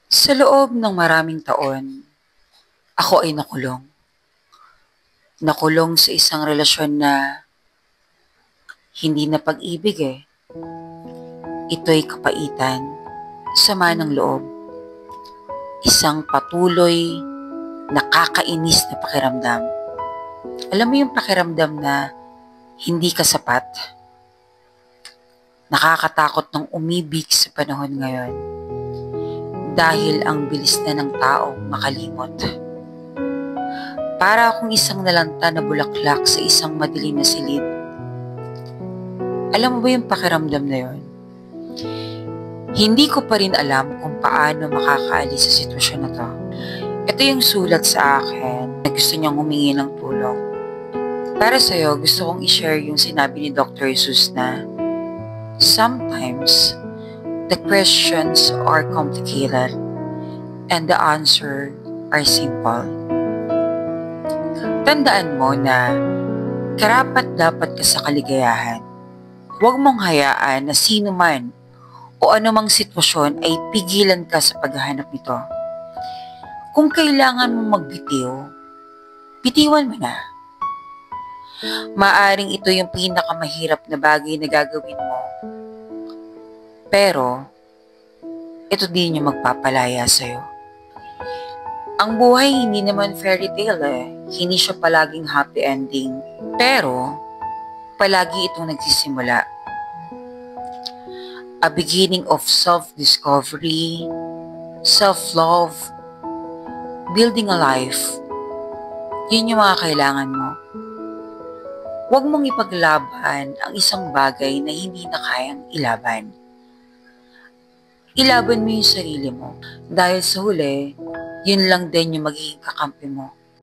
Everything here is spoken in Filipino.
Sa loob ng maraming taon, ako ay nakulong. Nakulong sa isang relasyon na hindi na pag-ibig eh. Ito'y kapaitan, sama ng loob, isang patuloy, nakakainis na pakiramdam. Alam mo yung pakiramdam na hindi ka sapat? Nakakatakot ng umibig sa panahon ngayon dahil ang bilis na ng taong makalimot. Para akong isang nalanta na bulaklak sa isang madilim na silid. Alam mo ba yung pakiramdam na yun? Hindi ko pa rin alam kung paano makakaalis sa sitwasyon na to. Ito yung sulat sa akin na gusto niyang humingi ng tulong. Para sa'yo, gusto kong i-share yung sinabi ni Dr. Jesus na sometimes the questions are complicated and the answer are simple. Tandaan mo na karapat-dapat ka sa kaligayahan. Huwag mong hayaan na sino man o anumang sitwasyon ay pigilan ka sa paghahanap nito. Kung kailangan mong magbitiw, bitiwan mo na. Maaring ito yung pinakamahirap na bagay na gagawin mo. Pero, ito din yung magpapalaya sa'yo. Ang buhay hindi naman fairy tale eh. Hindi siya palaging happy ending. Pero, palagi itong nagsisimula. A beginning of self-discovery, self-love, building a life. Yun yung mga kailangan mo. Huwag mong ipaglaban ang isang bagay na hindi na kayang ilaban. Ilaban mo yung sarili mo. Dahil sa huli, yun lang din yung magiging kakampi mo.